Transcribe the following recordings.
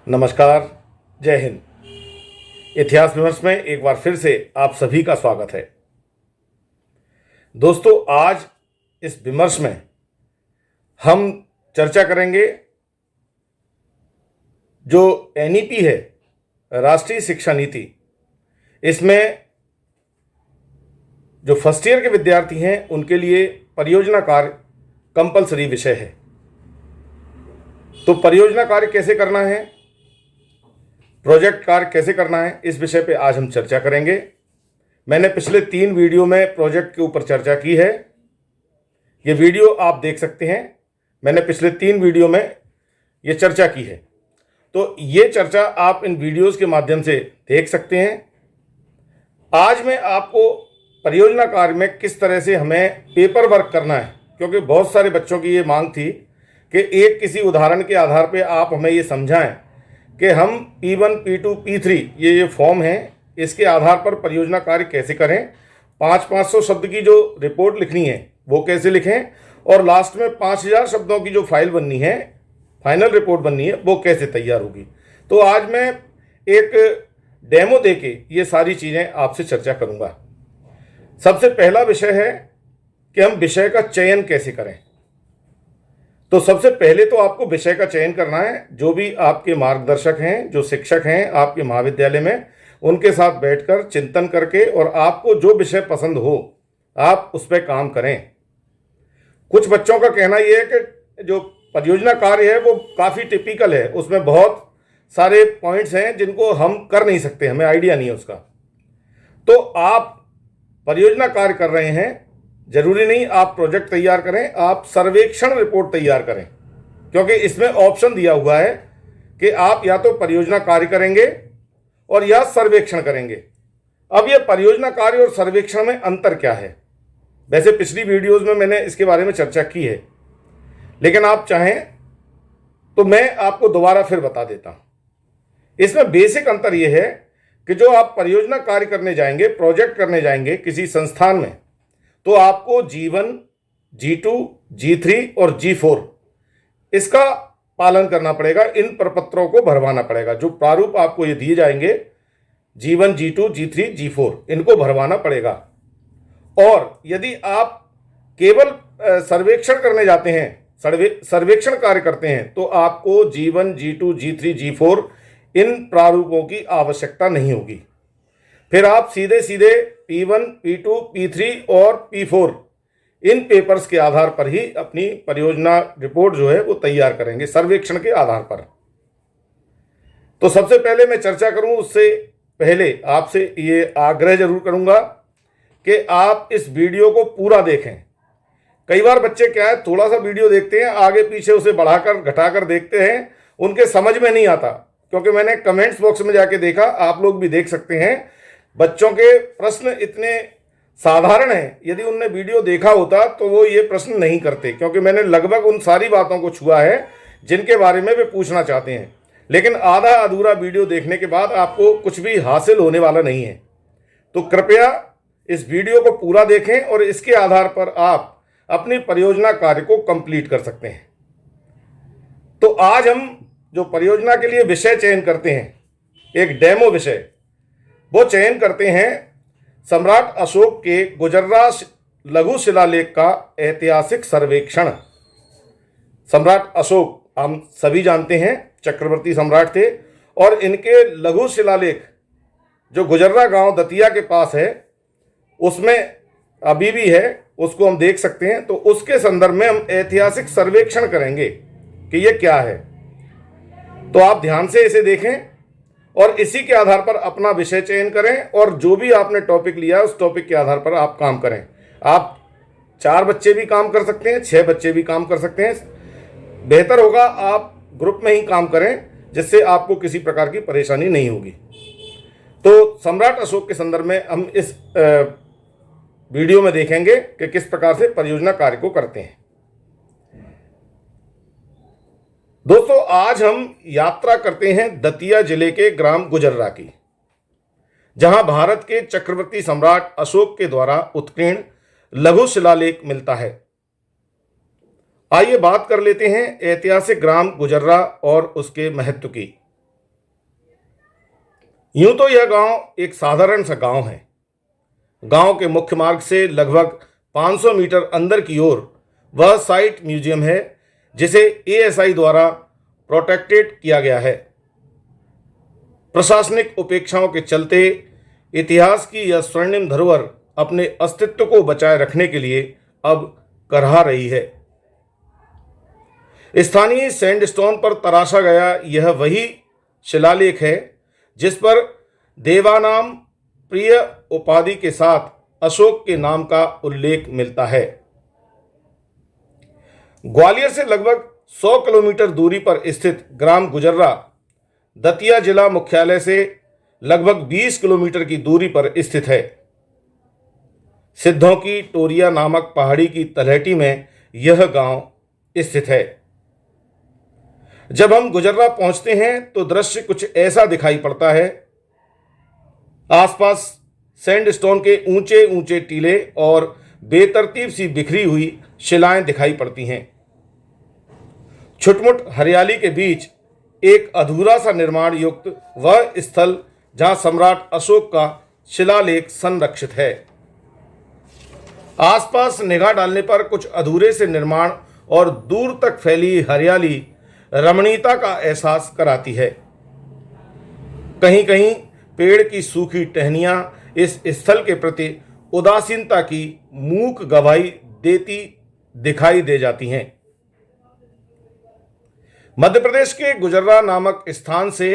नमस्कार। जय हिंद। इतिहास विमर्श में एक बार फिर से आप सभी का स्वागत है। दोस्तों, आज इस विमर्श में हम चर्चा करेंगे जो एनईपी है, राष्ट्रीय शिक्षा नीति। इसमें जो फर्स्ट ईयर के विद्यार्थी हैं उनके लिए परियोजना कार्य कंपलसरी विषय है। तो परियोजना कार्य कैसे करना है, प्रोजेक्ट कार्य कैसे करना है, इस विषय पे आज हम चर्चा करेंगे। मैंने पिछले 3 वीडियो में प्रोजेक्ट के ऊपर चर्चा की है। ये वीडियो आप देख सकते हैं। मैंने पिछले 3 वीडियो में ये चर्चा की है, तो ये चर्चा आप इन वीडियोस के माध्यम से देख सकते हैं। आज मैं आपको परियोजना कार्य में किस तरह से हमें पेपर वर्क करना है, क्योंकि बहुत सारे बच्चों की ये मांग थी कि एक किसी उदाहरण के आधार पे आप हमें ये समझाएं कि हम P1, P2, P3 ये फॉर्म हैं, इसके आधार पर परियोजना कार्य कैसे करें। 500 शब्द की जो रिपोर्ट लिखनी है वो कैसे लिखें, और लास्ट में 5000 शब्दों की जो फाइल बननी है, फाइनल रिपोर्ट बननी है, वो कैसे तैयार होगी। तो आज मैं एक डेमो देके ये सारी चीज़ें आपसे चर्चा करूँगा। सबसे पहला विषय है कि हम विषय का चयन कैसे करें। तो सबसे पहले तो आपको विषय का चयन करना है। जो भी आपके मार्गदर्शक हैं, जो शिक्षक हैं आपके महाविद्यालय में, उनके साथ बैठकर चिंतन करके और आपको जो विषय पसंद हो आप उस पर काम करें। कुछ बच्चों का कहना यह है कि जो परियोजना कार्य है वो काफ़ी टिपिकल है, उसमें बहुत सारे पॉइंट्स हैं जिनको हम कर नहीं सकते, हमें आइडिया नहीं है उसका। तो आप परियोजना कार्य कर रहे हैं, जरूरी नहीं आप प्रोजेक्ट तैयार करें, आप सर्वेक्षण रिपोर्ट तैयार करें, क्योंकि इसमें ऑप्शन दिया हुआ है कि आप या तो परियोजना कार्य करेंगे और या सर्वेक्षण करेंगे। अब ये परियोजना कार्य और सर्वेक्षण में अंतर क्या है? वैसे पिछली वीडियोस में मैंने इसके बारे में चर्चा की है, लेकिन आप चाहें तो मैं आपको दोबारा फिर बता देता हूं। इसमें बेसिक अंतर यह है कि जो आप परियोजना कार्य करने जाएंगे, प्रोजेक्ट करने जाएंगे किसी संस्थान में, तो आपको G1, G2, G3 और G4 इसका पालन करना पड़ेगा। इन प्रपत्रों को भरवाना पड़ेगा। जो प्रारूप आपको ये दिए जाएंगे G1, G2, G3, G4, इनको भरवाना पड़ेगा। और यदि आप केवल सर्वेक्षण करने जाते हैं, सर्वेक्षण कार्य करते हैं, तो आपको G1, G2, G3, G4 इन प्रारूपों की आवश्यकता नहीं होगी। फिर आप सीधे सीधे P1, P2, P3 और P4 इन पेपर्स के आधार पर ही अपनी परियोजना रिपोर्ट जो है वो तैयार करेंगे, सर्वेक्षण के आधार पर। तो सबसे पहले मैं चर्चा करूं उससे पहले आपसे ये आग्रह जरूर करूंगा कि आप इस वीडियो को पूरा देखें। कई बार बच्चे क्या है, थोड़ा सा वीडियो देखते हैं, आगे पीछे उसे बढ़ाकर घटाकर देखते हैं, उनके समझ में नहीं आता। क्योंकि मैंने कमेंट्स बॉक्स में जाके देखा, आप लोग भी देख सकते हैं, बच्चों के प्रश्न इतने साधारण हैं। यदि उनने वीडियो देखा होता तो वो ये प्रश्न नहीं करते, क्योंकि मैंने लगभग उन सारी बातों को छुआ है जिनके बारे में वे पूछना चाहते हैं। लेकिन आधा अधूरा वीडियो देखने के बाद आपको कुछ भी हासिल होने वाला नहीं है। तो कृपया इस वीडियो को पूरा देखें और इसके आधार पर आप अपनी परियोजना कार्य को कंप्लीट कर सकते हैं। तो आज हम जो परियोजना के लिए विषय चयन करते हैं, एक डेमो विषय, वो चयन करते हैं सम्राट अशोक के गुजर्रा लघु शिलालेख का ऐतिहासिक सर्वेक्षण। सम्राट अशोक हम सभी जानते हैं चक्रवर्ती सम्राट थे, और इनके लघु शिलालेख जो गुजर्रा गांव दतिया के पास है उसमें अभी भी है, उसको हम देख सकते हैं। तो उसके संदर्भ में हम ऐतिहासिक सर्वेक्षण करेंगे कि ये क्या है। तो आप ध्यान से इसे देखें और इसी के आधार पर अपना विषय चयन करें, और जो भी आपने टॉपिक लिया उस टॉपिक के आधार पर आप काम करें। आप 4 बच्चे भी काम कर सकते हैं, 6 बच्चे भी काम कर सकते हैं। बेहतर होगा आप ग्रुप में ही काम करें, जिससे आपको किसी प्रकार की परेशानी नहीं होगी। तो सम्राट अशोक के संदर्भ में हम इस वीडियो में देखेंगे कि किस प्रकार से परियोजना कार्य को करते हैं। दोस्तों, आज हम यात्रा करते हैं दतिया जिले के ग्राम गुजर्रा की, जहां भारत के चक्रवर्ती सम्राट अशोक के द्वारा उत्कीर्ण लघु शिलालेख मिलता है। आइए बात कर लेते हैं ऐतिहासिक ग्राम गुजर्रा और उसके महत्व की। यूं तो यह गांव एक साधारण सा गांव है। गांव के मुख्य मार्ग से लगभग 500 मीटर अंदर की ओर वह साइट म्यूजियम है जिसे एएसआई द्वारा प्रोटेक्टेड किया गया है। प्रशासनिक उपेक्षाओं के चलते इतिहास की यह स्वर्णिम धरोहर अपने अस्तित्व को बचाए रखने के लिए अब करहा रही है। स्थानीय सैंडस्टोन पर तराशा गया यह वही शिलालेख है जिस पर देवानाम प्रिय उपाधि के साथ अशोक के नाम का उल्लेख मिलता है। ग्वालियर से लगभग 100 किलोमीटर दूरी पर स्थित ग्राम गुजर्रा दतिया जिला मुख्यालय से लगभग 20 किलोमीटर की दूरी पर स्थित है। सिद्धों की टोरिया नामक पहाड़ी की तलहटी में यह गांव स्थित है। जब हम गुजर्रा पहुंचते हैं तो दृश्य कुछ ऐसा दिखाई पड़ता है। आसपास सैंडस्टोन के ऊंचे ऊंचे टीले और बेतरतीब सी बिखरी हुई शिलाएं दिखाई पड़ती हैं। छुटमुट हरियाली के बीच एक अधूरा सा निर्माण युक्त वह स्थल जहां सम्राट अशोक का शिलालेख संरक्षित है। आसपास निगाह डालने पर कुछ अधूरे से निर्माण और दूर तक फैली हरियाली रमणीयता का एहसास कराती है। कहीं कहीं पेड़ की सूखी टहनियां इस स्थल के प्रति उदासीनता की मूक गवाही देती दिखाई दे जाती हैं। मध्य प्रदेश के गुजर्रा नामक स्थान से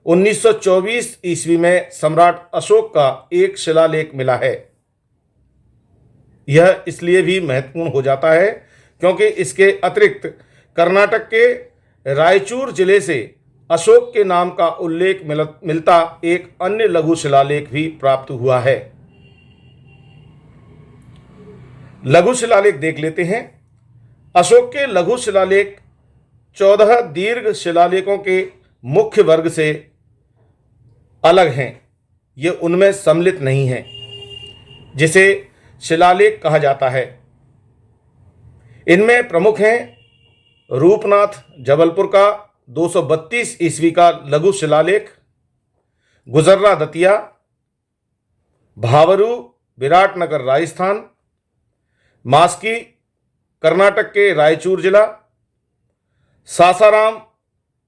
1924 ईस्वी में सम्राट अशोक का एक शिलालेख मिला है। यह इसलिए भी महत्वपूर्ण हो जाता है क्योंकि इसके अतिरिक्त कर्नाटक के रायचूर जिले से अशोक के नाम का उल्लेख मिलता एक अन्य लघु शिलालेख भी प्राप्त हुआ है। लघु शिलालेख देख लेते हैं। अशोक के लघु शिलालेख 14 दीर्घ शिलालेखों के मुख्य वर्ग से अलग हैं। ये उनमें सम्मिलित नहीं हैं, जिसे शिलालेख कहा जाता है। इनमें प्रमुख हैं रूपनाथ जबलपुर का 232 ईस्वी का लघु शिलालेख, गुजर्रा दतिया, भावरू विराटनगर राजस्थान, मास्की कर्नाटक के रायचूर जिला, सासाराम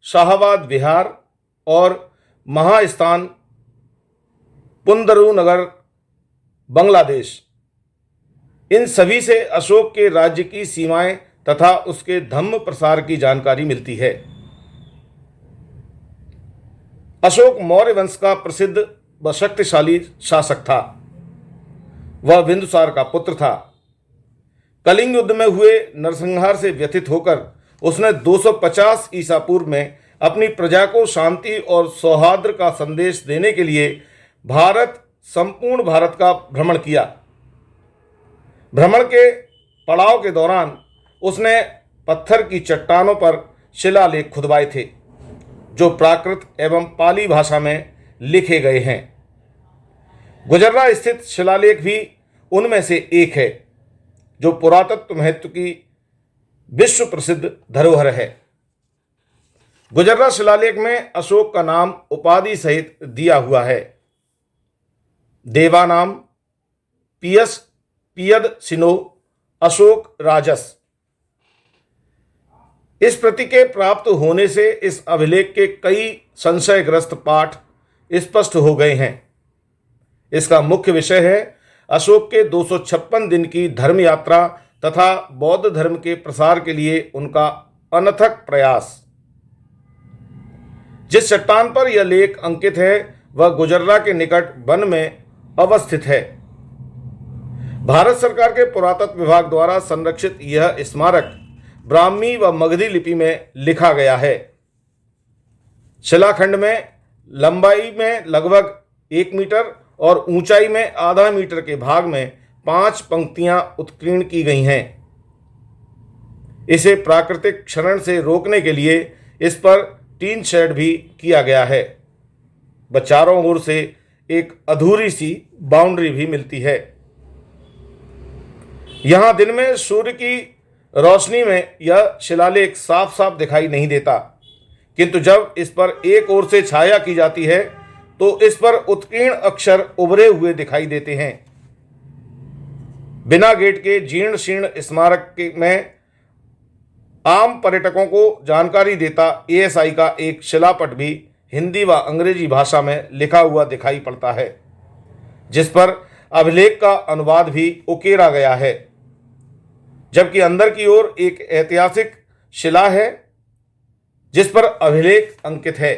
शाहाबाद बिहार और महास्थान पुंदरू नगर बांग्लादेश। इन सभी से अशोक के राज्य की सीमाएं तथा उसके धम्म प्रसार की जानकारी मिलती है। अशोक मौर्य वंश का प्रसिद्ध व शक्तिशाली शासक था। वह बिंदुसार का पुत्र था। कलिंग युद्ध में हुए नरसंहार से व्यथित होकर उसने 250 ईसा पूर्व में अपनी प्रजा को शांति और सौहार्द का संदेश देने के लिए संपूर्ण भारत का भ्रमण किया। भ्रमण के पड़ाव के दौरान उसने पत्थर की चट्टानों पर शिलालेख खुदवाए थे, जो प्राकृत एवं पाली भाषा में लिखे गए हैं। गुजर्रा स्थित शिलालेख भी उनमें से एक है, जो पुरातत्व महत्व की विश्व प्रसिद्ध धरोहर है। गुजर्रा शिलालेख में अशोक का नाम उपाधि सहित दिया हुआ है। देवानाम पियद सिनो अशोक राजस। इस प्रति के प्राप्त होने से इस अभिलेख के कई संशयग्रस्त पाठ स्पष्ट हो गए हैं। इसका मुख्य विषय है अशोक के 256 दिन की धर्म यात्रा तथा बौद्ध धर्म के प्रसार के लिए उनका अनथक प्रयास। जिस चट्टान पर यह लेख अंकित है वह गुजर्रा के निकट वन में अवस्थित है। भारत सरकार के पुरातत्व विभाग द्वारा संरक्षित यह स्मारक ब्राह्मी व मगधी लिपि में लिखा गया है। शिलाखंड में लंबाई में लगभग 1 मीटर और ऊंचाई में आधा मीटर के भाग में 5 पंक्तियां उत्कीर्ण की गई हैं। इसे प्राकृतिक क्षरण से रोकने के लिए इस पर टीन शेड भी किया गया है व चारों ओर से एक अधूरी सी बाउंड्री भी मिलती है। यहां दिन में सूर्य की रोशनी में यह शिलालेख साफ साफ दिखाई नहीं देता, किंतु जब इस पर एक ओर से छाया की जाती है तो इस पर उत्कीर्ण अक्षर उभरे हुए दिखाई देते हैं। बिना गेट के जीर्ण शीर्ण स्मारक में आम पर्यटकों को जानकारी देता एएसआई का एक शिलापट भी हिंदी व अंग्रेजी भाषा में लिखा हुआ दिखाई पड़ता है, जिस पर अभिलेख का अनुवाद भी उकेरा गया है। जबकि अंदर की ओर एक ऐतिहासिक शिला है जिस पर अभिलेख अंकित है।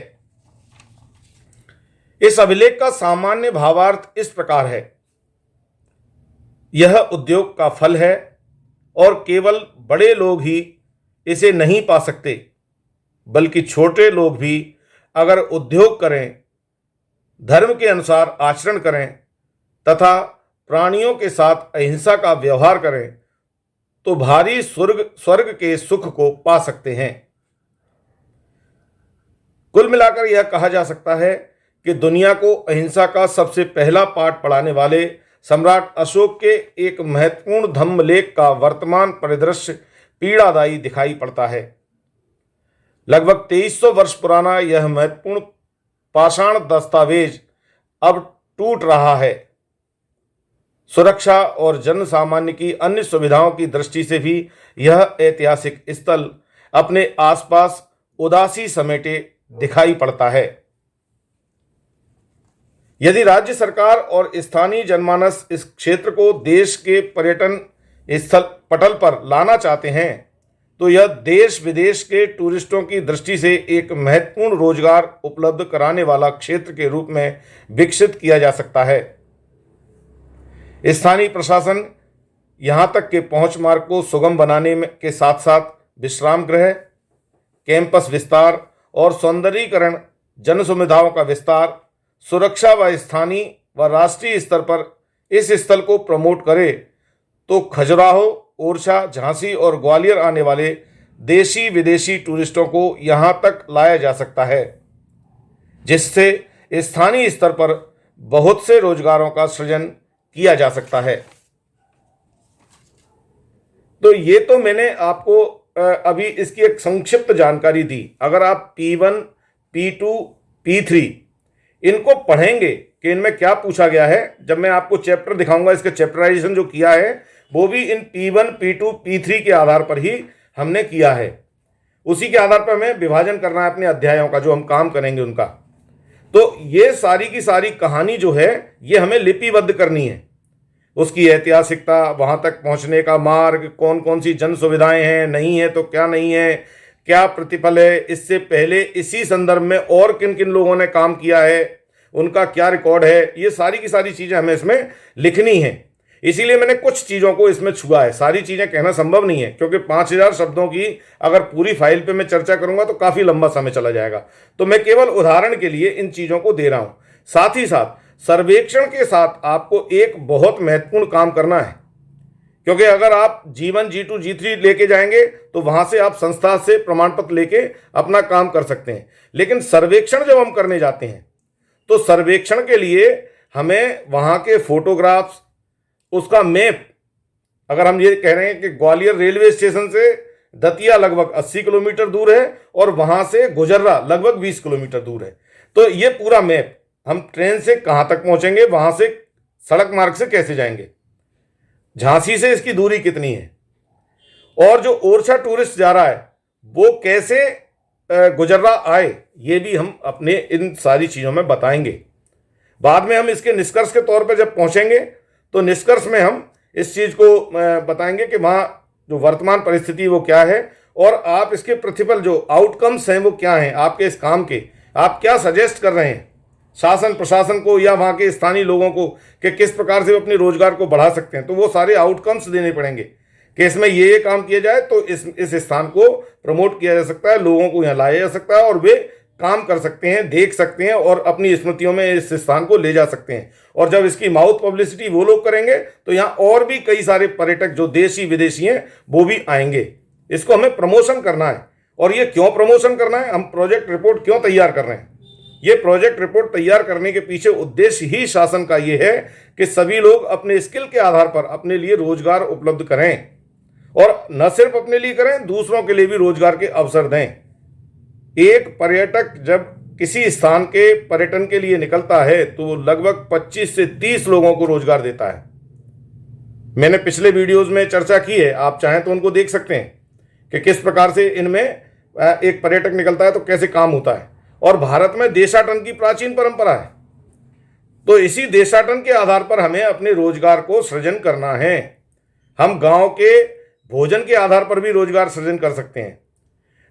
इस अभिलेख का सामान्य भावार्थ इस प्रकार है: यह उद्योग का फल है और केवल बड़े लोग ही इसे नहीं पा सकते, बल्कि छोटे लोग भी अगर उद्योग करें, धर्म के अनुसार आचरण करें तथा प्राणियों के साथ अहिंसा का व्यवहार करें तो भारी स्वर्ग के सुख को पा सकते हैं। कुल मिलाकर यह कहा जा सकता है कि दुनिया को अहिंसा का सबसे पहला पाठ पढ़ाने वाले सम्राट अशोक के एक महत्वपूर्ण धम्मलेख का वर्तमान परिदृश्य पीड़ादायी दिखाई पड़ता है। लगभग 2300 वर्ष पुराना यह महत्वपूर्ण पाषाण दस्तावेज अब टूट रहा है। सुरक्षा और जन सामान्य की अन्य सुविधाओं की दृष्टि से भी यह ऐतिहासिक स्थल अपने आसपास उदासी समेटे दिखाई पड़ता है। यदि राज्य सरकार और स्थानीय जनमानस इस क्षेत्र को देश के पर्यटन स्थल पटल पर लाना चाहते हैं तो यह देश विदेश के टूरिस्टों की दृष्टि से एक महत्वपूर्ण रोजगार उपलब्ध कराने वाला क्षेत्र के रूप में विकसित किया जा सकता है। स्थानीय प्रशासन यहां तक के पहुंच मार्ग को सुगम बनाने के साथ साथ विश्राम गृह, कैंपस विस्तार और सौंदर्यीकरण, जन सुविधाओं का विस्तार, सुरक्षा व स्थानीय व राष्ट्रीय स्तर पर इस स्थल को प्रमोट करे तो खजुराहो, ओरछा, झांसी और ग्वालियर आने वाले देशी विदेशी टूरिस्टों को यहां तक लाया जा सकता है, जिससे स्थानीय स्तर पर बहुत से रोजगारों का सृजन किया जा सकता है। तो ये तो मैंने आपको अभी इसकी एक संक्षिप्त जानकारी दी। अगर आप P1, P2, P3 इनको पढ़ेंगे कि इनमें क्या पूछा गया है, जब मैं आपको चैप्टर दिखाऊंगा, इसके चैप्टराइजेशन जो किया है वो भी इन P1, P2, P3 के आधार पर ही हमने किया है। उसी के आधार पर हमें विभाजन करना है अपने अध्यायों का, जो हम काम करेंगे उनका। तो ये सारी की सारी कहानी जो है ये हमें लिपिबद्ध करनी है। उसकी ऐतिहासिकता, वहां तक पहुंचने का मार्ग, कौन कौन सी जन सुविधाएं हैं, नहीं है तो क्या नहीं है, क्या प्रतिफल है, इससे पहले इसी संदर्भ में और किन किन लोगों ने काम किया है, उनका क्या रिकॉर्ड है, ये सारी की सारी चीजें हमें इसमें लिखनी है। इसीलिए मैंने कुछ चीजों को इसमें छुआ है। सारी चीजें कहना संभव नहीं है क्योंकि 5000 शब्दों की अगर पूरी फाइल पे मैं चर्चा करूंगा तो काफी लंबा समय चला जाएगा। तो मैं केवल उदाहरण के लिए इन चीजों को दे रहा हूं। साथ ही साथ सर्वेक्षण के साथ आपको एक बहुत महत्वपूर्ण काम करना है, क्योंकि अगर आप G1, G2, G3 लेके जाएंगे तो वहां से आप संस्था से प्रमाण पत्र लेके अपना काम कर सकते हैं। लेकिन सर्वेक्षण जब हम करने जाते हैं तो सर्वेक्षण के लिए हमें वहां के फोटोग्राफ्स, उसका मैप, अगर हम ये कह रहे हैं कि ग्वालियर रेलवे स्टेशन से दतिया लगभग 80 किलोमीटर दूर है और वहां से गुजर्रा लगभग 20 किलोमीटर दूर है, तो ये पूरा मैप, हम ट्रेन से कहां तक पहुंचेंगे, वहां से सड़क मार्ग से कैसे जाएंगे, झांसी से इसकी दूरी कितनी है, और जो ओरछा टूरिस्ट जा रहा है वो कैसे गुजर्रा आए, ये भी हम अपने इन सारी चीज़ों में बताएंगे। बाद में हम इसके निष्कर्ष के तौर पर जब पहुंचेंगे तो निष्कर्ष में हम इस चीज़ को बताएंगे कि वहाँ जो वर्तमान परिस्थिति वो क्या है और आप इसके प्रतिफल जो आउटकम्स हैं वो क्या हैं, आपके इस काम के, आप क्या सजेस्ट कर रहे हैं शासन प्रशासन को या वहाँ के स्थानीय लोगों को कि किस प्रकार से वो अपने रोजगार को बढ़ा सकते हैं। तो वो सारे आउटकम्स देने पड़ेंगे कि इसमें ये काम किया जाए तो इस स्थान को प्रमोट किया जा सकता है, लोगों को यहाँ लाया जा सकता है और वे काम कर सकते हैं, देख सकते हैं और अपनी स्मृतियों में इस स्थान को ले जा सकते हैं। और जब इसकी माउथ पब्लिसिटी वो लोग करेंगे तो यहाँ और भी कई सारे पर्यटक जो देशी विदेशी हैं वो भी आएंगे। इसको हमें प्रमोशन करना है। और ये क्यों प्रमोशन करना है, हम प्रोजेक्ट रिपोर्ट क्यों तैयार कर रहे हैं, ये प्रोजेक्ट रिपोर्ट तैयार करने के पीछे उद्देश्य ही शासन का ये है कि सभी लोग अपने स्किल के आधार पर अपने लिए रोजगार उपलब्ध करें और न सिर्फ अपने लिए करें, दूसरों के लिए भी रोजगार के अवसर दें। एक पर्यटक जब किसी स्थान के पर्यटन के लिए निकलता है तो वो लगभग 25 से 30 लोगों को रोजगार देता है। मैंने पिछले वीडियोस में चर्चा की है, आप चाहें तो उनको देख सकते हैं कि किस प्रकार से इनमें एक पर्यटक निकलता है तो कैसे काम होता है। और भारत में देशाटन की प्राचीन परंपरा है, तो इसी देशाटन के आधार पर हमें अपने रोजगार को सृजन करना है। हम गांव के भोजन के आधार पर भी रोजगार सृजन कर सकते हैं।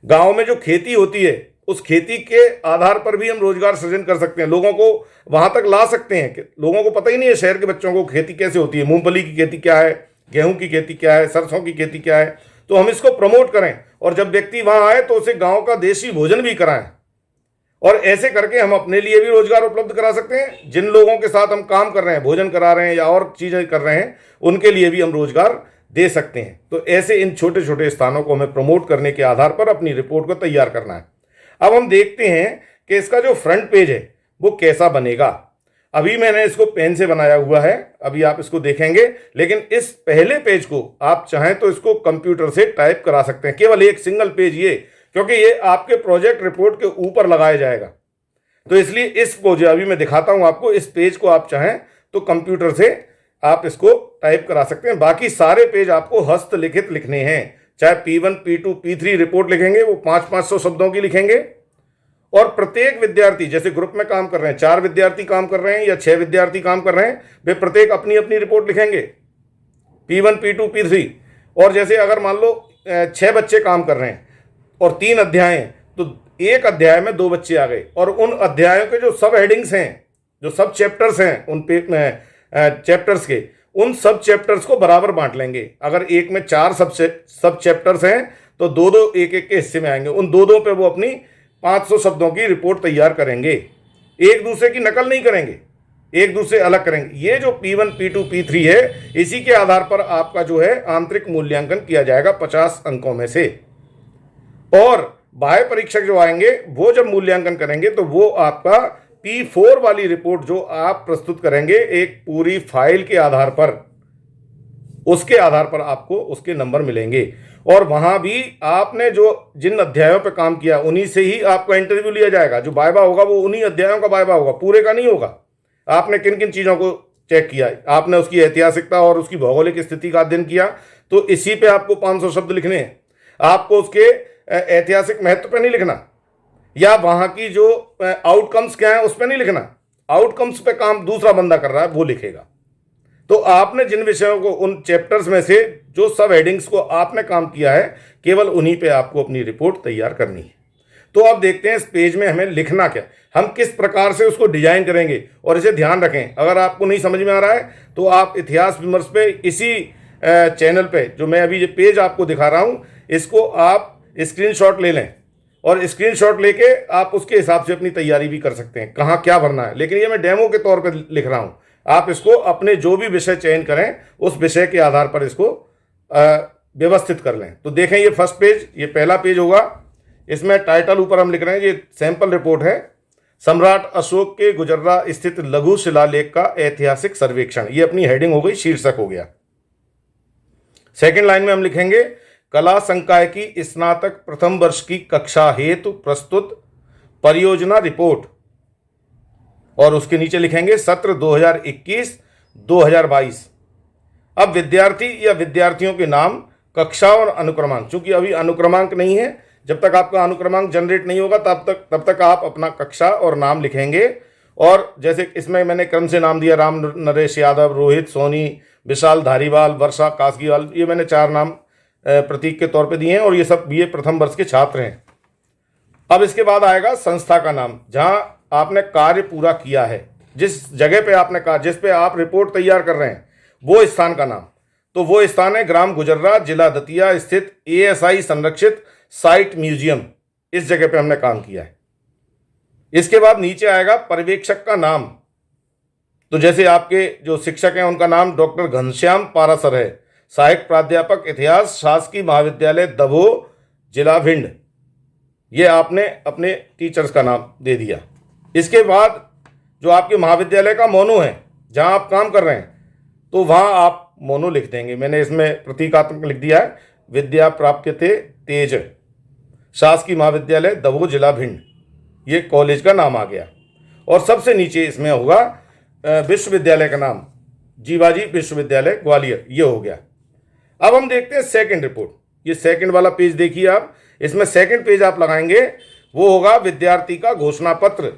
गांव में जो खेती होती है उस खेती के आधार पर भी हम रोजगार सृजन कर सकते हैं, लोगों को वहां तक ला सकते हैं कि लोगों को पता ही नहीं है, शहर के बच्चों को खेती कैसे होती है, मूंगफली की खेती क्या है, गेहूं की खेती क्या है, सरसों की खेती क्या है। तो हम इसको प्रमोट करें और जब व्यक्ति वहां आए तो उसे गांव का देसी भोजन भी कराएं, और ऐसे करके हम अपने लिए भी रोजगार उपलब्ध करा सकते हैं। जिन लोगों के साथ हम काम कर रहे हैं, भोजन करा रहे हैं या और चीजें कर रहे हैं, उनके लिए भी हम रोजगार दे सकते हैं। तो ऐसे इन छोटे छोटे स्थानों को हमें प्रमोट करने के आधार पर अपनी रिपोर्ट को तैयार करना है। अब हम देखते हैं कि इसका जो फ्रंट पेज है वो कैसा बनेगा। अभी मैंने इसको पेन से बनाया हुआ है, अभी आप इसको देखेंगे, लेकिन इस पहले पेज को आप चाहें तो इसको कंप्यूटर से टाइप करा सकते हैं, केवल एक सिंगल पेज ये, क्योंकि ये आपके प्रोजेक्ट रिपोर्ट के ऊपर लगाया जाएगा। तो इसलिए इसको जो अभी मैं दिखाता हूं आपको, इस पेज को आप चाहें तो कंप्यूटर से आप इसको टाइप करा सकते हैं। बाकी सारे पेज आपको हस्तलिखित लिखने हैं, चाहे P1, P2, P3 रिपोर्ट लिखेंगे वो 500-500 शब्दों की लिखेंगे। और प्रत्येक विद्यार्थी, जैसे ग्रुप में काम कर रहे हैं, 4 विद्यार्थी काम कर रहे हैं या 6 विद्यार्थी काम कर रहे हैं, वे प्रत्येक अपनी अपनी रिपोर्ट लिखेंगे P1, P2, P3। और जैसे अगर मान लो 6 बच्चे काम कर रहे हैं और 3 अध्याय हैं, तो एक अध्याय में 2 बच्चे आ गए, और उन अध्यायों के जो सब हेडिंग्स हैं, जो सब चैप्टर्स हैं, उन चैप्टर्स के उन सब चैप्टर्स को बराबर बांट लेंगे। अगर एक में 4 सब चैप्टर्स हैं तो 2-2 एक-एक के हिस्से में आएंगे, उन 2-2 पे वो अपनी 500 शब्दों की रिपोर्ट तैयार करेंगे। एक दूसरे की नकल नहीं करेंगे, एक दूसरे अलग करेंगे। ये जो P1, P2, P3 है, इसी के आधार पर आपका जो है आंतरिक मूल्यांकन किया जाएगा 50 अंकों में से। और बाह्य परीक्षक जो आएंगे वो जब मूल्यांकन करेंगे तो वो आपका P4 वाली रिपोर्ट जो आप प्रस्तुत करेंगे एक पूरी फाइल के आधार पर, उसके आधार पर आपको उसके नंबर मिलेंगे। और वहां भी आपने जो जिन अध्यायों पर काम किया उन्हीं से ही आपका इंटरव्यू लिया जाएगा। जो वाइवा होगा वो उन्हीं अध्यायों का वाइवा होगा, पूरे का नहीं होगा। आपने किन किन चीज़ों को चेक किया, आपने उसकी ऐतिहासिकता और उसकी भौगोलिक स्थिति का अध्ययन किया, तो इसी पे आपको 500 शब्द लिखने हैं। आपको उसके ऐतिहासिक महत्व पे नहीं लिखना, या वहां की जो आउटकम्स क्या है उस पर नहीं लिखना। आउटकम्स पे काम दूसरा बंदा कर रहा है, वो लिखेगा। तो आपने जिन विषयों को, उन चैप्टर्स में से जो सब हेडिंग्स को आपने काम किया है, केवल उन्हीं पे आपको अपनी रिपोर्ट तैयार करनी है। तो अब देखते हैं इस पेज में हमें लिखना क्या, हम किस प्रकार से उसको डिजाइन करेंगे। और इसे ध्यान रखें, अगर आपको नहीं समझ में आ रहा है तो आप इतिहास विमर्श पे इसी चैनल पे जो मैं अभी ये पेज आपको दिखा रहा हूँ, इसको आप स्क्रीनशॉट ले लें और स्क्रीनशॉट लेके आप उसके हिसाब से अपनी तैयारी भी कर सकते हैं, कहाँ क्या भरना है। लेकिन ये मैं डेमो के तौर पे लिख रहा हूँ, आप इसको अपने जो भी विषय चयन करें उस विषय के आधार पर इसको व्यवस्थित कर लें। तो देखें, ये फर्स्ट पेज, ये पहला पेज होगा। इसमें टाइटल ऊपर हम लिख रहे हैं, ये सैंपल रिपोर्ट है, सम्राट अशोक के गुजर्रा स्थित लघु शिलालेख का ऐतिहासिक सर्वेक्षण। ये अपनी हेडिंग हो गई, शीर्षक हो गया। सेकंड लाइन में हम लिखेंगे कला संकाय की स्नातक प्रथम वर्ष की कक्षा हेतु प्रस्तुत परियोजना रिपोर्ट, और उसके नीचे लिखेंगे सत्र 2021-2022। अब विद्यार्थी या विद्यार्थियों के नाम, कक्षा और अनुक्रमांक, चूंकि अभी अनुक्रमांक नहीं है, जब तक आपका अनुक्रमांक जनरेट नहीं होगा तब तक आप अपना कक्षा और नाम लिखेंगे। और जैसे इसमें मैंने क्रम से नाम दिया, राम नरेश यादव, रोहित सोनी, विशाल धारीवाल, वर्षा कासगीवाल, ये मैंने 4 नाम प्रतीक के तौर पे दिए हैं, और ये सब BA प्रथम वर्ष के छात्र हैं। अब इसके बाद आएगा संस्था का नाम, जहां आपने कार्य पूरा किया है, जिस जगह पे आपने कहा, जिस पे आप रिपोर्ट तैयार कर रहे हैं, वो स्थान का नाम। तो वो स्थान है ग्राम गुजर्रा, जिला दतिया स्थित ASI संरक्षित साइट म्यूजियम, इस जगह पे हमने काम किया है। इसके बाद नीचे आएगा पर्यवेक्षक का नाम। तो जैसे आपके जो शिक्षक हैं उनका नाम डॉक्टर घनश्याम पारासर है, सहायक प्राध्यापक इतिहास, शासकीय महाविद्यालय दभोह, जिला भिंड। ये आपने अपने टीचर्स का नाम दे दिया। इसके बाद जो आपके महाविद्यालय का मोनो है, जहां आप काम कर रहे हैं, तो वहां आप मोनो लिख देंगे। मैंने इसमें प्रतीकात्मक लिख दिया है, विद्या प्राप्यते तेज, शासकीय महाविद्यालय दभोह, जिला भिंड। ये कॉलेज का नाम आ गया। और सबसे नीचे इसमें होगा विश्वविद्यालय का नाम, जीवाजी विश्वविद्यालय ग्वालियर, ये हो गया। अब हम देखते हैं सेकंड रिपोर्ट। ये सेकंड वाला पेज देखिए आप, इसमें सेकंड पेज आप लगाएंगे वो होगा विद्यार्थी का घोषणा पत्र।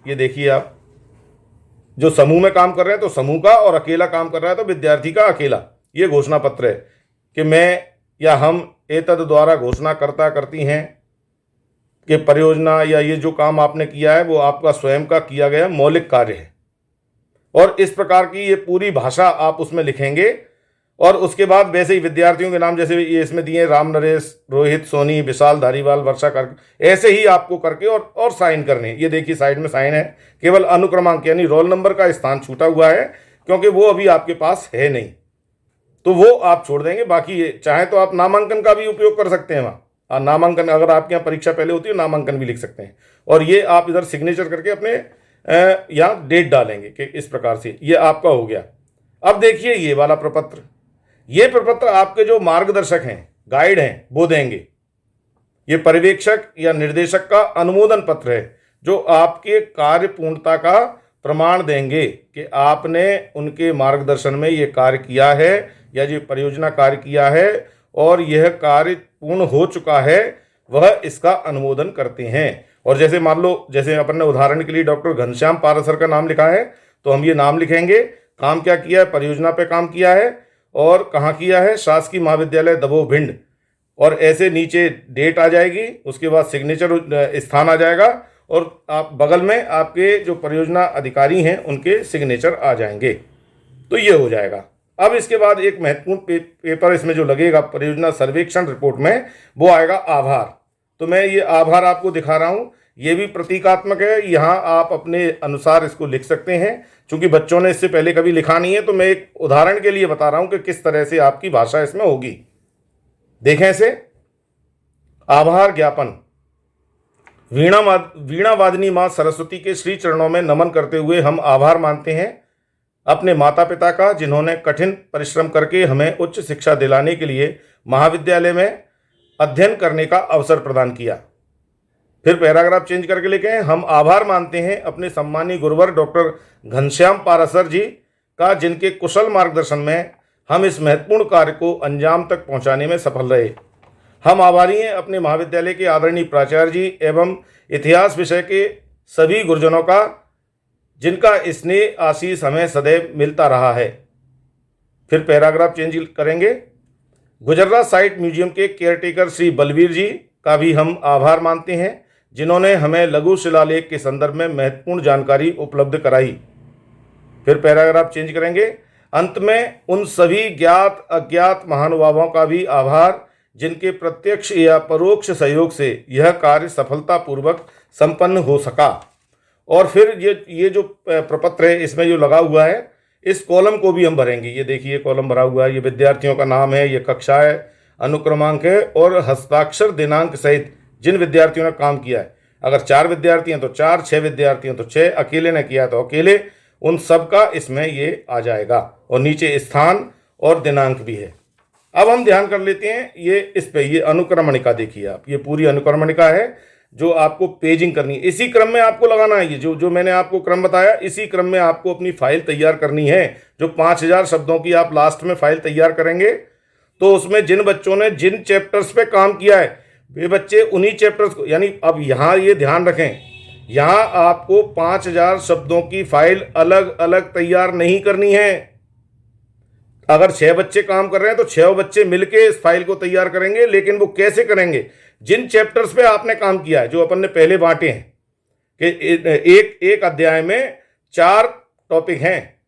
ये देखिए आप, जो समूह में काम कर रहे हैं तो समूह का, और अकेला काम कर रहा है तो विद्यार्थी का अकेला। ये घोषणा पत्र है कि मैं या हम एतद द्वारा घोषणा करती हैं कि परियोजना या ये जो काम आपने किया है वो आपका स्वयं का किया गया मौलिक कार्य है। और इस प्रकार की ये पूरी भाषा आप उसमें लिखेंगे। और उसके बाद वैसे ही विद्यार्थियों के नाम जैसे ये इसमें दिए, राम नरेश, रोहित, सोनी, विशाल, धारीवाल, वर्षा, कर ऐसे ही आपको करके और साइन करने। ये देखिए साइड में साइन है, केवल अनुक्रमांक यानी रोल नंबर का स्थान छूटा हुआ है क्योंकि वो अभी आपके पास है नहीं, तो वो आप छोड़ देंगे। बाकी ये चाहे तो आप नामांकन का भी उपयोग कर सकते हैं वहाँ, नामांकन अगर आपके यहाँ परीक्षा पहले होती है नामांकन भी लिख सकते हैं। और ये आप इधर सिग्नेचर करके अपने यहाँ डेट डालेंगे कि इस प्रकार से ये आपका हो गया। अब देखिए ये वाला प्रपत्र, ये प्रपत्र आपके जो मार्गदर्शक हैं, गाइड हैं, वो देंगे। ये पर्यवेक्षक या निर्देशक का अनुमोदन पत्र है जो आपके कार्य पूर्णता का प्रमाण देंगे कि आपने उनके मार्गदर्शन में ये कार्य किया है या ये परियोजना कार्य किया है और यह कार्य पूर्ण हो चुका है, वह इसका अनुमोदन करते हैं। और जैसे मान लो, जैसे अपन ने उदाहरण के लिए डॉक्टर घनश्याम पारासर का नाम लिखा है तो हम ये नाम लिखेंगे, काम क्या किया है, परियोजना पे काम किया है और कहाँ किया है, शासकीय महाविद्यालय दबोह भिंड। और ऐसे नीचे डेट आ जाएगी, उसके बाद सिग्नेचर स्थान आ जाएगा और आप बगल में आपके जो परियोजना अधिकारी हैं उनके सिग्नेचर आ जाएंगे। तो ये हो जाएगा। अब इसके बाद एक महत्वपूर्ण पेपर इसमें जो लगेगा परियोजना सर्वेक्षण रिपोर्ट में, वो आएगा आभार। तो मैं ये आभार आपको दिखा रहा हूँ, ये भी प्रतीकात्मक है। यहाँ आप अपने अनुसार इसको लिख सकते हैं। चूंकि बच्चों ने इससे पहले कभी लिखा नहीं है तो मैं एक उदाहरण के लिए बता रहा हूँ कि किस तरह से आपकी भाषा इसमें होगी। देखें इसे, आभार ज्ञापन। वीणा वादिनी माँ सरस्वती के श्री चरणों में नमन करते हुए हम आभार मानते हैं अपने माता पिता का, जिन्होंने कठिन परिश्रम करके हमें उच्च शिक्षा दिलाने के लिए महाविद्यालय में अध्ययन करने का अवसर प्रदान किया। फिर पैराग्राफ चेंज करके लिखें, हम आभार मानते हैं अपने सम्मानीय गुरुवर डॉक्टर घनश्याम पारासर जी का, जिनके कुशल मार्गदर्शन में हम इस महत्वपूर्ण कार्य को अंजाम तक पहुंचाने में सफल रहे। हम आभारी हैं अपने महाविद्यालय के आदरणीय प्राचार्य जी एवं इतिहास विषय के सभी गुरुजनों का, जिनका स्नेह आशीष हमें सदैव मिलता रहा है। फिर पैराग्राफ चेंज करेंगे, गुजर्रा साइट म्यूजियम के केयरटेकर श्री बलवीर जी का भी हम आभार मानते हैं, जिन्होंने हमें लघु शिलालेख के संदर्भ में महत्वपूर्ण जानकारी उपलब्ध कराई। फिर पैराग्राफ चेंज करेंगे, अंत में उन सभी ज्ञात अज्ञात महानुभावों का भी आभार जिनके प्रत्यक्ष या परोक्ष सहयोग से यह कार्य सफलतापूर्वक संपन्न हो सका। और फिर ये जो प्रपत्र है इसमें जो लगा हुआ है, इस कॉलम को भी हम भरेंगे। ये देखिए कॉलम भरा हुआ है, ये विद्यार्थियों का नाम है, ये कक्षा है, अनुक्रमांक है और हस्ताक्षर दिनांक सहित जिन विद्यार्थियों ने काम किया है। अगर 4 विद्यार्थी हैं तो 4, 6 विद्यार्थी हैं तो 6, अकेले ने किया तो अकेले, उन सब का इसमें ये आ जाएगा। और नीचे स्थान और दिनांक भी है। अब हम ध्यान कर लेते हैं ये इस पे, ये अनुक्रमणिका देखिए आप, ये पूरी अनुक्रमणिका है जो आपको पेजिंग करनी है। इसी क्रम में आपको लगाना है। ये जो मैंने आपको क्रम बताया, इसी क्रम में आपको अपनी फाइल तैयार करनी है। जो 5000 शब्दों की आप लास्ट में फाइल तैयार करेंगे तो उसमें जिन बच्चों ने जिन चैप्टर्स पे काम किया है वे बच्चे उन्हीं चैप्टर्स को, यानी अब यहाँ ये ध्यान रखें, यहाँ आपको 5000 शब्दों की फाइल अलग अलग तैयार नहीं करनी है। अगर 6 बच्चे काम कर रहे हैं तो 6 बच्चे मिलके इस फाइल को तैयार करेंगे। लेकिन वो कैसे करेंगे, जिन चैप्टर्स पे आपने काम किया है, जो अपन ने पहले बांटे हैं कि एक अध्याय में 4 टॉपिक हैं,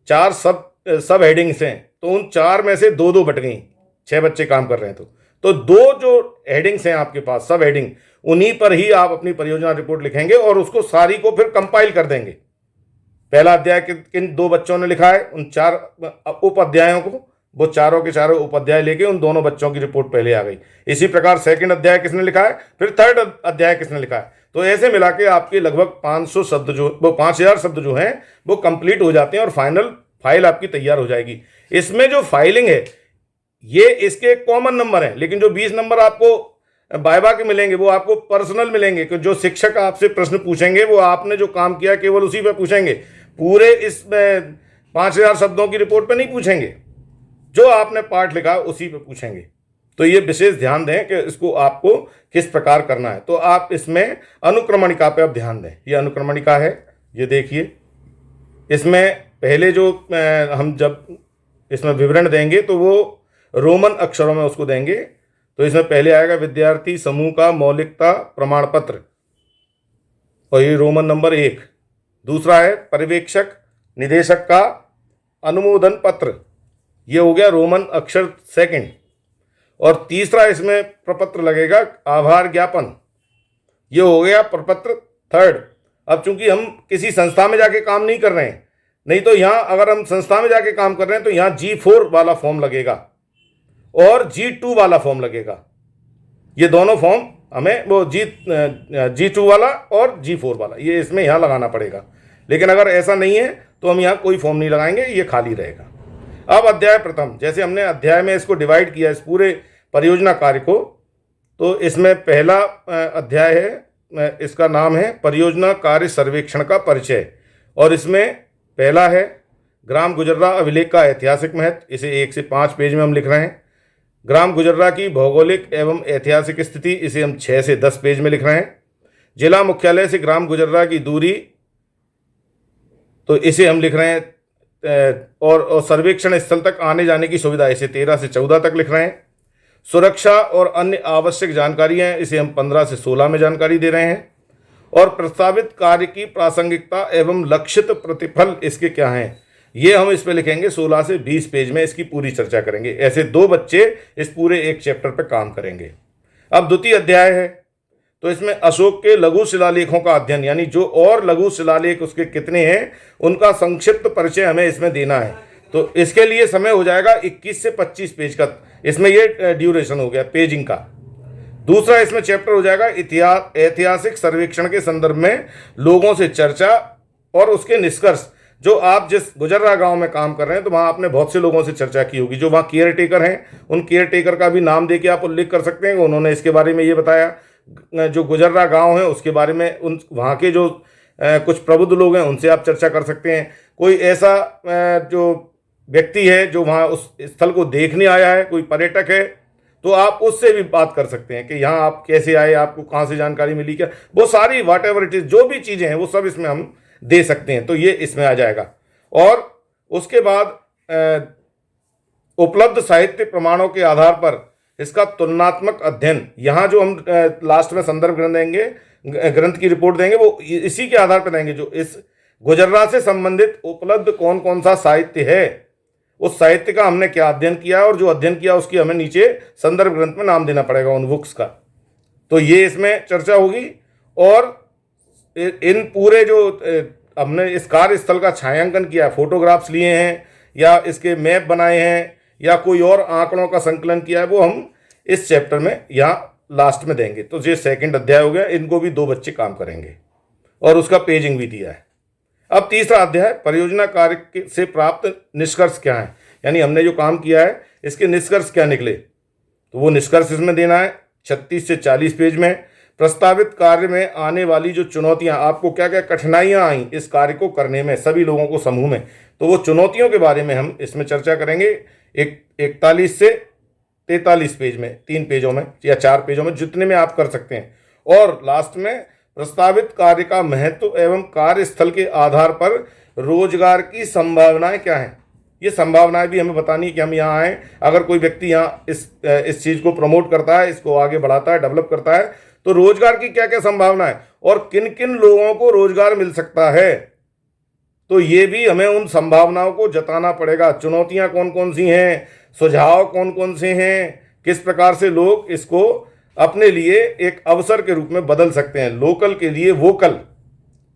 4 सब हेडिंग्स हैं, तो उन 4 में से 2-2 बट गई। 6 बच्चे काम कर रहे हैं तो 2 जो हेडिंग्स हैं आपके पास, सब हेडिंग, उन्हीं पर ही आप अपनी परियोजना रिपोर्ट लिखेंगे और उसको सारी को फिर कंपाइल कर देंगे। पहला अध्याय किन 2 बच्चों ने लिखा है, उन 4 उप अध्यायों को, वो चारों के चारों उप अध्याय लेके उन दोनों बच्चों की रिपोर्ट पहले आ गई। इसी प्रकार सेकंड अध्याय किसने लिखा है, फिर थर्ड अध्याय किसने लिखा है। तो ऐसे मिला के आपके लगभग 500 शब्द जो, वो 5000 शब्द जो हैं वो कंप्लीट हो जाते हैं और फाइनल फाइल आपकी तैयार हो जाएगी। इसमें जो फाइलिंग है ये इसके कॉमन नंबर हैं, लेकिन जो 20 नंबर आपको वाइवा के मिलेंगे, वो आपको पर्सनल मिलेंगे कि जो शिक्षक आपसे प्रश्न पूछेंगे वो आपने जो काम किया केवल उसी पे पूछेंगे, पूरे इस 5,000 शब्दों की रिपोर्ट पे नहीं पूछेंगे, जो आपने पाठ लिखा उसी पे पूछेंगे। तो ये विशेष ध्यान दें कि इसको आपको किस प्रकार करना है। तो आप इसमें अनुक्रमणिका पे आप ध्यान दें। ये अनुक्रमणिका है, ये देखिए, इसमें पहले जो हम जब इसमें विवरण देंगे तो वो रोमन अक्षरों में उसको देंगे। तो इसमें पहले आएगा विद्यार्थी समूह का मौलिकता प्रमाण पत्र, और ये रोमन नंबर 1। दूसरा है पर्यवेक्षक निदेशक का अनुमोदन पत्र, ये हो गया रोमन अक्षर 2। और तीसरा इसमें प्रपत्र लगेगा आभार ज्ञापन, ये हो गया प्रपत्र 3। अब चूंकि हम किसी संस्था में जाके काम नहीं कर रहे हैं, नहीं तो यहाँ अगर हम संस्था में जाके काम कर रहे हैं तो यहाँ G4 वाला फॉर्म लगेगा और G2 वाला फॉर्म लगेगा। ये दोनों फॉर्म हमें वो G2 वाला और G4 वाला ये इसमें यहाँ लगाना पड़ेगा। लेकिन अगर ऐसा नहीं है तो हम यहाँ कोई फॉर्म नहीं लगाएंगे, ये खाली रहेगा। अब अध्याय प्रथम, जैसे हमने अध्याय में इसको डिवाइड किया इस पूरे परियोजना कार्य को, तो इसमें पहला अध्याय है, इसका नाम है परियोजना कार्य सर्वेक्षण का परिचय। और इसमें पहला है ग्राम गुजर्रा अभिलेख का ऐतिहासिक महत्व, इसे 1 से 5 पेज में हम लिख रहे हैं। ग्राम गुजर्रा की भौगोलिक एवं ऐतिहासिक स्थिति, इसे हम 6 से 10 पेज में लिख रहे हैं। जिला मुख्यालय से ग्राम गुजर्रा की दूरी, तो इसे हम लिख रहे हैं और सर्वेक्षण स्थल तक आने जाने की सुविधा, इसे 13 से 14 तक लिख रहे हैं। सुरक्षा और अन्य आवश्यक जानकारियां, इसे हम 15 से 16 में जानकारी दे रहे हैं। और प्रस्तावित कार्य की प्रासंगिकता एवं लक्षित प्रतिफल इसके क्या हैं, ये हम इस पे लिखेंगे 16 से 20 पेज में, इसकी पूरी चर्चा करेंगे। ऐसे 2 बच्चे इस पूरे एक चैप्टर पे काम करेंगे। अब द्वितीय अध्याय है, तो इसमें अशोक के लघु शिलालेखों का अध्ययन, यानी जो और लघु शिलालेख उसके कितने हैं उनका संक्षिप्त परिचय हमें इसमें देना है। तो इसके लिए समय हो जाएगा 21 से 25 पेज का, इसमें ये ड्यूरेशन हो गया पेजिंग का। दूसरा इसमें चैप्टर हो जाएगा ऐतिहासिक सर्वेक्षण के संदर्भ में लोगों से चर्चा और उसके निष्कर्ष। जो आप जिस गुजर्रा गांव में काम कर रहे हैं तो वहाँ आपने बहुत से लोगों से चर्चा की होगी, जो वहाँ केयर टेकर हैं, उन केयर टेकर का भी नाम देके आप उल्लेख कर सकते हैं, उन्होंने इसके बारे में ये बताया। जो गुजर्रा गांव है उसके बारे में उन वहाँ के जो कुछ प्रबुद्ध लोग हैं उनसे आप चर्चा कर सकते हैं। कोई ऐसा जो व्यक्ति है जो वहाँ उस स्थल को देखने आया है, कोई पर्यटक है, तो आप उससे भी बात कर सकते हैं कि यहाँ आप कैसे आए, आपको कहाँ से जानकारी मिली, क्या, वो सारी वाट एवर इट इज, जो भी चीज़ें हैं वो सब इसमें हम दे सकते हैं। तो ये इसमें आ जाएगा। और उसके बाद उपलब्ध साहित्य प्रमाणों के आधार पर इसका तुलनात्मक अध्ययन, यहाँ जो हम लास्ट में संदर्भ ग्रंथ देंगे, ग्रंथ की रिपोर्ट देंगे, वो इसी के आधार पर देंगे जो इस गुजर्रा से संबंधित उपलब्ध कौन कौन सा साहित्य है, उस साहित्य का हमने क्या अध्ययन किया और जो अध्ययन किया उसकी हमें नीचे संदर्भ ग्रंथ में नाम देना पड़ेगा उन बुक्स का। तो ये इसमें चर्चा होगी। और इन पूरे जो हमने इस कार्यस्थल का छायांकन किया, फोटोग्राफ्स लिए हैं या इसके मैप बनाए हैं या कोई और आंकड़ों का संकलन किया है, वो हम इस चैप्टर में यहाँ लास्ट में देंगे। तो ये 2nd अध्याय हो गया, इनको भी 2 बच्चे काम करेंगे और उसका पेजिंग भी दिया है। अब तीसरा अध्याय परियोजना कार्य से प्राप्त निष्कर्ष क्या है, यानी हमने जो काम किया है इसके निष्कर्ष क्या निकले, तो वो निष्कर्ष इसमें देना है 36 से 40 पेज में। प्रस्तावित कार्य में आने वाली जो चुनौतियां, आपको क्या क्या कठिनाइयां आई इस कार्य को करने में, सभी लोगों को समूह में, तो वो चुनौतियों के बारे में हम इसमें चर्चा करेंगे 41 से 43 पेज में, 3 पेजों में या 4 पेजों में, जितने में आप कर सकते हैं। और लास्ट में प्रस्तावित कार्य का महत्व एवं कार्यस्थल के आधार पर रोजगार की संभावनाएं क्या हैं, ये संभावनाएं भी हमें बतानी है कि हम यहाँ आए, अगर कोई व्यक्ति यहाँ इस चीज़ को प्रमोट करता है, इसको आगे बढ़ाता है, डेवलप करता है, तो रोजगार की क्या क्या संभावना है और किन किन लोगों को रोजगार मिल सकता है, तो ये भी हमें उन संभावनाओं को जताना पड़ेगा। चुनौतियाँ कौन कौन सी हैं, सुझाव कौन कौन से हैं, किस प्रकार से लोग इसको अपने लिए एक अवसर के रूप में बदल सकते हैं, लोकल के लिए वोकल,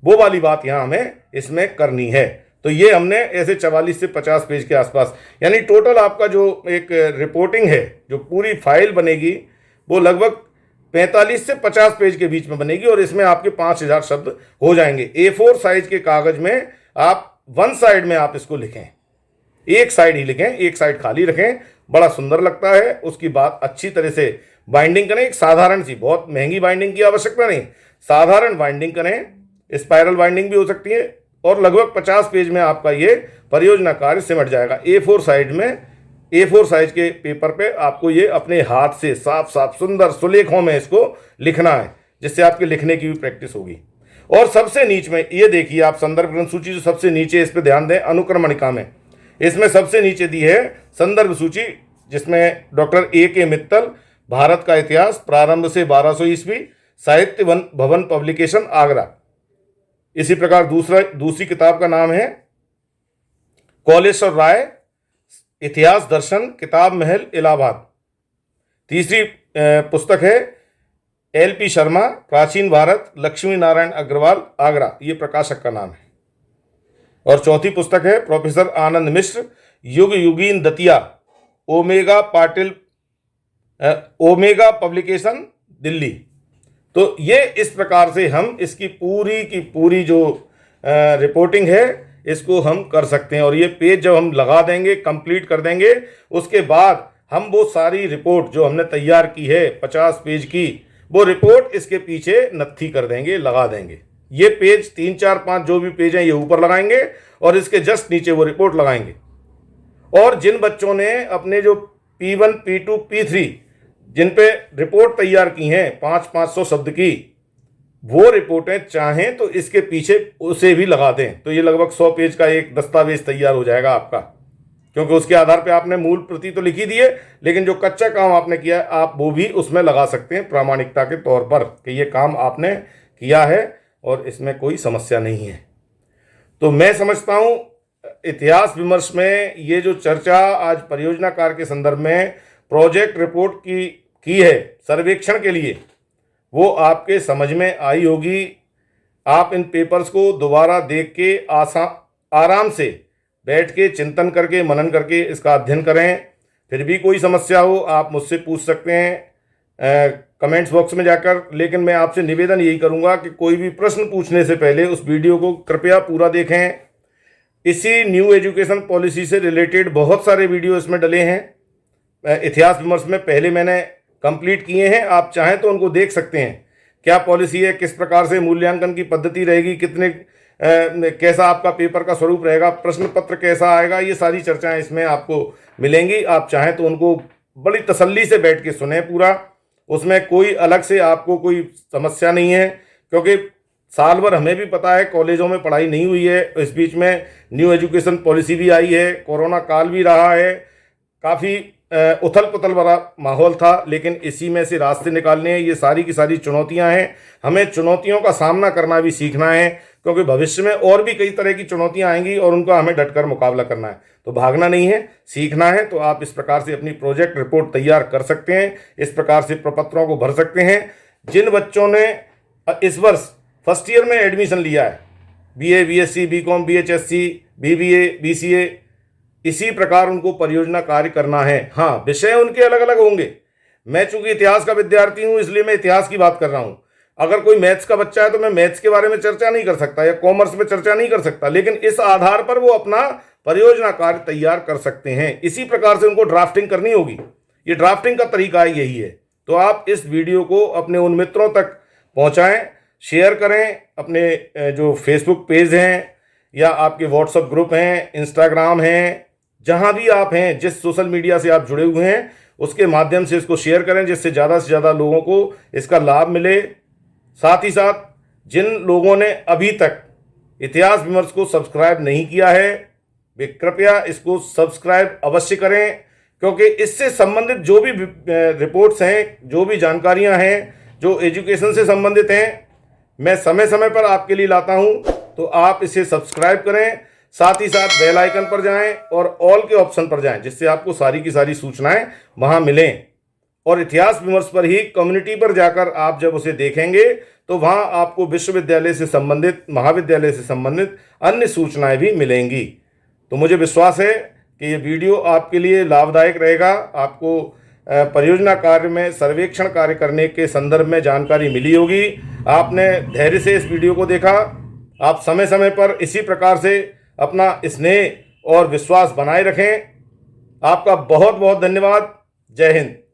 वो वाली बात यहाँ हमें इसमें करनी है। तो ये हमने ऐसे 44 से 50 पेज के आसपास, यानी टोटल आपका जो एक रिपोर्टिंग है, जो पूरी फाइल बनेगी वो लगभग 45 से 50 पेज के बीच में बनेगी और इसमें आपके 5000 शब्द हो जाएंगे। A4 साइज के कागज में आप 1 साइड में आप इसको लिखें, एक साइड ही लिखें, एक साइड खाली रखें, बड़ा सुंदर लगता है, उसकी बात अच्छी तरह से बाइंडिंग करें, एक साधारण सी, बहुत महंगी बाइंडिंग की आवश्यकता नहीं, साधारण बाइंडिंग करें, स्पाइरल बाइंडिंग भी हो सकती है, और लगभग 50 पेज में आपका ये परियोजना कार्य सिमट जाएगा। A4 साइज में, A4 साइज के पेपर पे आपको ये अपने हाथ से साफ साफ सुंदर सुलेखों में इसको लिखना है, जिससे आपके लिखने की भी प्रैक्टिस होगी। और सबसे नीचे में ये देखिए आप, संदर्भ ग्रंथ सूची जो सबसे नीचे, इस पर ध्यान दें, अनुक्रमणिका में इसमें सबसे नीचे दी है संदर्भ सूची, जिसमें डॉक्टर A.K. मित्तल, भारत का इतिहास प्रारंभ से 1200 ईस्वी, साहित्य भवन पब्लिकेशन आगरा। इसी प्रकार दूसरी किताब का नाम है कौलेश्वर राय, इतिहास दर्शन, किताब महल, इलाहाबाद। तीसरी पुस्तक है L.P. शर्मा, प्राचीन भारत, लक्ष्मी नारायण अग्रवाल, आगरा, ये प्रकाशक का नाम है। और चौथी पुस्तक है प्रोफेसर आनंद मिश्र, युग युगीन दतिया, ओमेगा पब्लिकेशन, दिल्ली। तो ये इस प्रकार से हम इसकी पूरी की पूरी जो रिपोर्टिंग है इसको हम कर सकते हैं। और ये पेज जब हम लगा देंगे, कंप्लीट कर देंगे, उसके बाद हम वो सारी रिपोर्ट जो हमने तैयार की है 50 पेज की, वो रिपोर्ट इसके पीछे नत्थी कर देंगे, लगा देंगे। ये पेज 3, 4, 5 जो भी पेज हैं ये ऊपर लगाएंगे और इसके जस्ट नीचे वो रिपोर्ट लगाएंगे। और जिन बच्चों ने अपने जो P1, P2, P3 जिन पे रिपोर्ट तैयार की हैं 500 शब्द की, वो रिपोर्टें चाहें तो इसके पीछे उसे भी लगा दें, तो ये लगभग 100 पेज का एक दस्तावेज तैयार हो जाएगा आपका। क्योंकि उसके आधार पे आपने मूल प्रति तो लिखी दी है, लेकिन जो कच्चा काम आपने किया है आप वो भी उसमें लगा सकते हैं प्रामाणिकता के तौर पर कि ये काम आपने किया है और इसमें कोई समस्या नहीं है। तो मैं समझता हूँ इतिहास विमर्श में ये जो चर्चा आज परियोजना कार्य के संदर्भ में प्रोजेक्ट रिपोर्ट की है सर्वेक्षण के लिए, वो आपके समझ में आई होगी। आप इन पेपर्स को दोबारा देख के आराम से बैठ के चिंतन करके, मनन करके इसका अध्ययन करें। फिर भी कोई समस्या हो आप मुझसे पूछ सकते हैं कमेंट्स बॉक्स में जाकर। लेकिन मैं आपसे निवेदन यही करूंगा कि कोई भी प्रश्न पूछने से पहले उस वीडियो को कृपया पूरा देखें। इसी न्यू एजुकेशन पॉलिसी से रिलेटेड बहुत सारे वीडियो इसमें डले हैं, इतिहास विमर्श में पहले मैंने कंप्लीट किए हैं, आप चाहें तो उनको देख सकते हैं। क्या पॉलिसी है, किस प्रकार से मूल्यांकन की पद्धति रहेगी, कैसा आपका पेपर का स्वरूप रहेगा, प्रश्न पत्र कैसा आएगा, ये सारी चर्चाएं इसमें आपको मिलेंगी। आप चाहें तो उनको बड़ी तसल्ली से बैठ के सुने पूरा, उसमें कोई अलग से आपको कोई समस्या नहीं है। क्योंकि साल भर हमें भी पता है कॉलेजों में पढ़ाई नहीं हुई है, इस बीच में न्यू एजुकेशन पॉलिसी भी आई है, कोरोना काल भी रहा है, काफ़ी उथल पुथल भरा माहौल था, लेकिन इसी में से रास्ते निकालने हैं। ये सारी की सारी चुनौतियां हैं, हमें चुनौतियों का सामना करना भी सीखना है, क्योंकि भविष्य में और भी कई तरह की चुनौतियां आएंगी और उनका हमें डटकर मुकाबला करना है। तो भागना नहीं है, सीखना है। तो आप इस प्रकार से अपनी प्रोजेक्ट रिपोर्ट तैयार कर सकते हैं, इस प्रकार से प्रपत्रों को भर सकते हैं। जिन बच्चों ने इस वर्ष फर्स्ट ईयर में एडमिशन लिया है, BA, BSc, BCom, BHSC, BBA, BCA, इसी प्रकार उनको परियोजना कार्य करना है। हाँ, विषय उनके अलग अलग होंगे। मैं चूंकि इतिहास का विद्यार्थी हूँ इसलिए मैं इतिहास की बात कर रहा हूँ। अगर कोई मैथ्स का बच्चा है तो मैं मैथ्स के बारे में चर्चा नहीं कर सकता या कॉमर्स में चर्चा नहीं कर सकता, लेकिन इस आधार पर वो अपना परियोजना कार्य तैयार कर सकते हैं। इसी प्रकार से उनको ड्राफ्टिंग करनी होगी, ये ड्राफ्टिंग का तरीका यही है। तो आप इस वीडियो को अपने उन मित्रों तक पहुँचाएँ, शेयर करें, अपने जो फेसबुक पेज हैं या आपके व्हाट्सएप ग्रुप हैं, इंस्टाग्राम हैं, जहाँ भी आप हैं, जिस सोशल मीडिया से आप जुड़े हुए हैं उसके माध्यम से इसको शेयर करें, जिससे ज़्यादा से ज़्यादा लोगों को इसका लाभ मिले। साथ ही साथ जिन लोगों ने अभी तक इतिहास विमर्श को सब्सक्राइब नहीं किया है वे कृपया इसको सब्सक्राइब अवश्य करें, क्योंकि इससे संबंधित जो भी रिपोर्ट्स हैं, जो भी जानकारियां हैं जो एजुकेशन से संबंधित हैं, मैं समय समय पर आपके लिए लाता हूं। तो आप इसे सब्सक्राइब करें, साथ ही साथ बेल आइकन पर जाएं और ऑल के ऑप्शन पर जाएं, जिससे आपको सारी की सारी सूचनाएं वहां मिलें। और इतिहास विमर्श पर ही कम्युनिटी पर जाकर आप जब उसे देखेंगे तो वहां आपको विश्वविद्यालय से संबंधित, महाविद्यालय से संबंधित अन्य सूचनाएं भी मिलेंगी। तो मुझे विश्वास है कि ये वीडियो आपके लिए लाभदायक रहेगा। आपको परियोजना कार्य में सर्वेक्षण कार्य करने के संदर्भ में जानकारी मिली होगी। आपने धैर्य से इस वीडियो को देखा। आप समय समय पर इसी प्रकार से अपना स्नेह और विश्वास बनाए रखें। आपका बहुत बहुत धन्यवाद। जय हिंद।